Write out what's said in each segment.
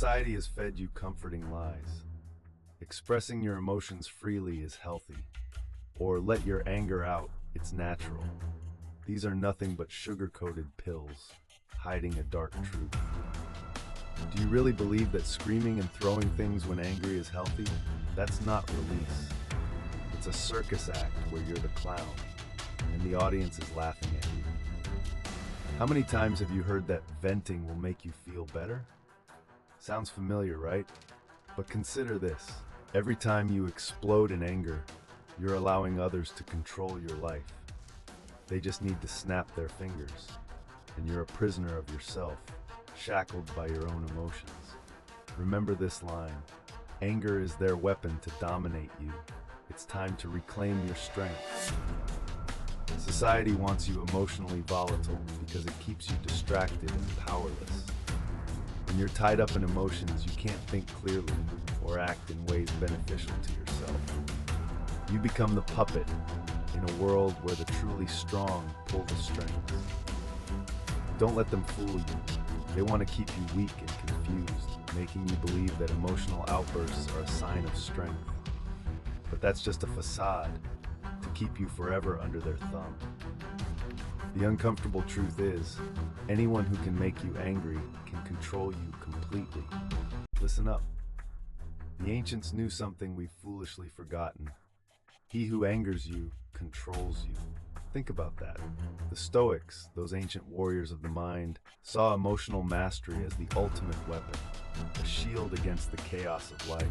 Society has fed you comforting lies. Expressing your emotions freely is healthy. Or let your anger out, it's natural. These are nothing but sugar-coated pills, hiding a dark truth. Do you really believe that screaming and throwing things when angry is healthy? That's not release. It's a circus act where you're the clown, and the audience is laughing at you. How many times have you heard that venting will make you feel better? Sounds familiar, right? But consider this. Every time you explode in anger, you're allowing others to control your life. They just need to snap their fingers, and you're a prisoner of yourself, shackled by your own emotions. Remember this line: anger is their weapon to dominate you. It's time to reclaim your strength. Society wants you emotionally volatile because it keeps you distracted and powerless. When you're tied up in emotions, you can't think clearly or act in ways beneficial to yourself. You become the puppet in a world where the truly strong pull the strings. Don't let them fool you. They want to keep you weak and confused, making you believe that emotional outbursts are a sign of strength. But that's just a facade to keep you forever under their thumb. The uncomfortable truth is, anyone who can make you angry can control you completely. Listen up. The ancients knew something we've foolishly forgotten. He who angers you controls you. Think about that. The Stoics, those ancient warriors of the mind, saw emotional mastery as the ultimate weapon, a shield against the chaos of life.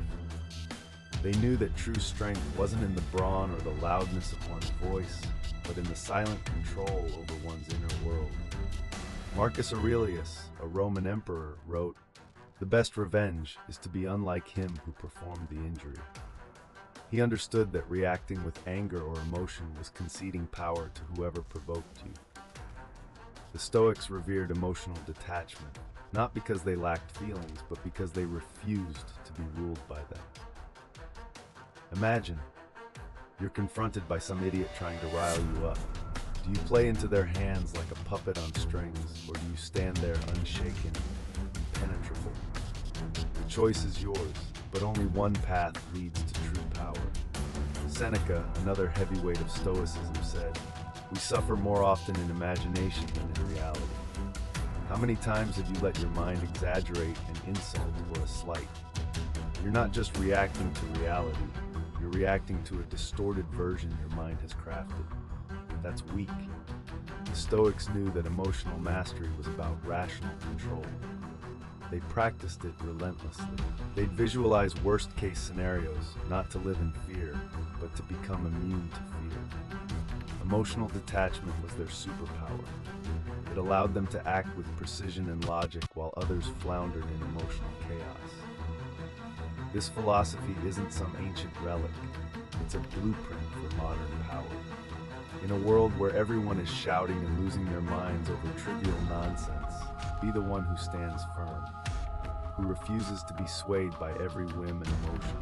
They knew that true strength wasn't in the brawn or the loudness of one's voice, but in the silent control over one's inner world. Marcus Aurelius, a Roman emperor, wrote, "The best revenge is to be unlike him who performed the injury." He understood that reacting with anger or emotion was conceding power to whoever provoked you. The Stoics revered emotional detachment, not because they lacked feelings, but because they refused to be ruled by them. Imagine, you're confronted by some idiot trying to rile you up. Do you play into their hands like a puppet on strings, or do you stand there unshaken, impenetrable? The choice is yours, but only one path leads to true power. Seneca, another heavyweight of Stoicism, said, "We suffer more often in imagination than in reality." How many times have you let your mind exaggerate an insult or a slight? You're not just reacting to reality, you're reacting to a distorted version your mind has crafted. That's weak. The Stoics knew that emotional mastery was about rational control. They practiced it relentlessly. They'd visualize worst-case scenarios, not to live in fear, but to become immune to fear. Emotional detachment was their superpower. It allowed them to act with precision and logic while others floundered in emotional chaos. This philosophy isn't some ancient relic. It's a blueprint for modern power. In a world where everyone is shouting and losing their minds over trivial nonsense, be the one who stands firm, who refuses to be swayed by every whim and emotion.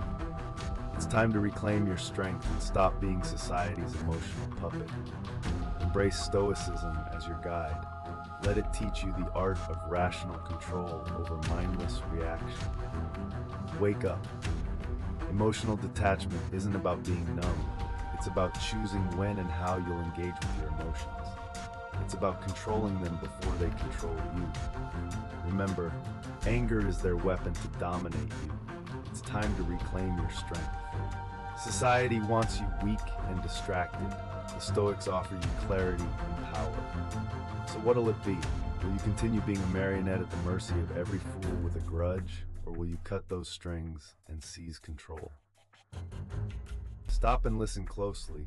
It's time to reclaim your strength and stop being society's emotional puppet. Embrace Stoicism as your guide. Let it teach you the art of rational control over mindless reaction. Wake up. Emotional detachment isn't about being numb. It's about choosing when and how you'll engage with your emotions. It's about controlling them before they control you. Remember, anger is their weapon to dominate you. It's time to reclaim your strength. Society wants you weak and distracted. The Stoics offer you clarity and power. So what'll it be? Will you continue being a marionette at the mercy of every fool with a grudge, or will you cut those strings and seize control? Stop and listen closely.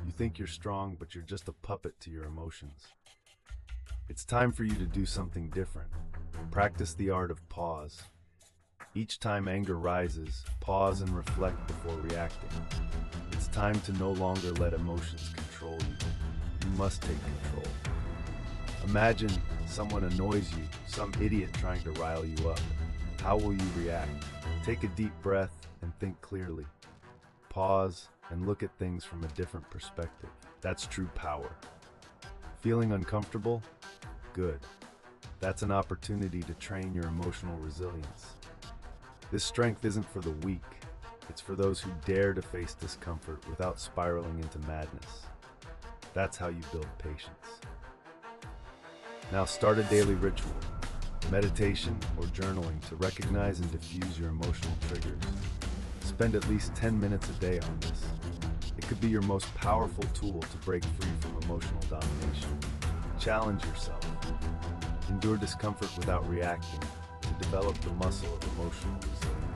You think you're strong, but you're just a puppet to your emotions. It's time for you to do something different. Practice the art of pause. Each time anger rises, pause and reflect before reacting. It's time to no longer let emotions control you. You must take control. Imagine someone annoys you, some idiot trying to rile you up. How will you react? Take a deep breath and think clearly. Pause and look at things from a different perspective. That's true power. Feeling uncomfortable? Good. That's an opportunity to train your emotional resilience. This strength isn't for the weak, it's for those who dare to face discomfort without spiraling into madness. That's how you build patience. Now start a daily ritual, meditation or journaling to recognize and diffuse your emotional triggers. Spend at least 10 minutes a day on this. It could be your most powerful tool to break free from emotional domination. Challenge yourself. Endure discomfort without reacting and develop the muscle of emotional resilience.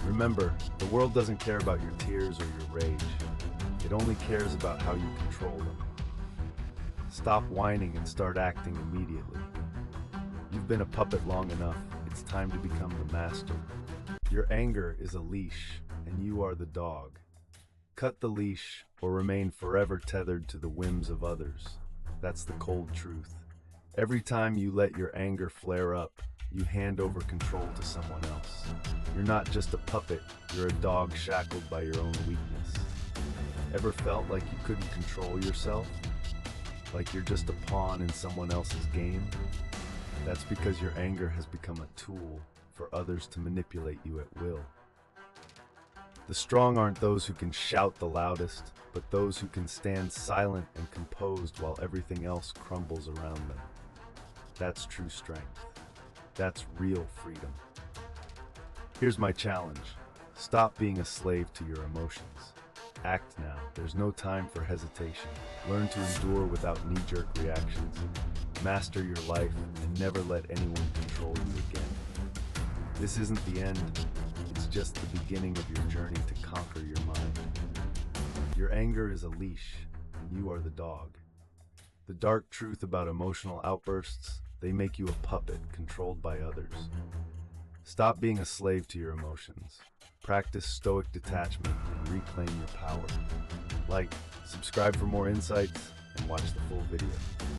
Remember, the world doesn't care about your tears or your rage. It only cares about how you control them. Stop whining and start acting immediately. You've been a puppet long enough. It's time to become the master. Your anger is a leash, and you are the dog. Cut the leash or remain forever tethered to the whims of others. That's the cold truth. Every time you let your anger flare up, you hand over control to someone else. You're not just a puppet, you're a dog shackled by your own weakness. Ever felt like you couldn't control yourself? Like you're just a pawn in someone else's game? That's because your anger has become a tool for others to manipulate you at will. The strong aren't those who can shout the loudest, but those who can stand silent and composed while everything else crumbles around them. That's true strength. That's real freedom. Here's my challenge. Stop being a slave to your emotions. Act now. There's no time for hesitation. Learn to endure without knee-jerk reactions. Master your life and never let anyone control you again. This isn't the end. It's just the beginning of your journey to conquer your mind. Your anger is a leash, and you are the dog. The dark truth about emotional outbursts, they make you a puppet controlled by others. Stop being a slave to your emotions. Practice stoic detachment and reclaim your power. Like, subscribe for more insights, and watch the full video.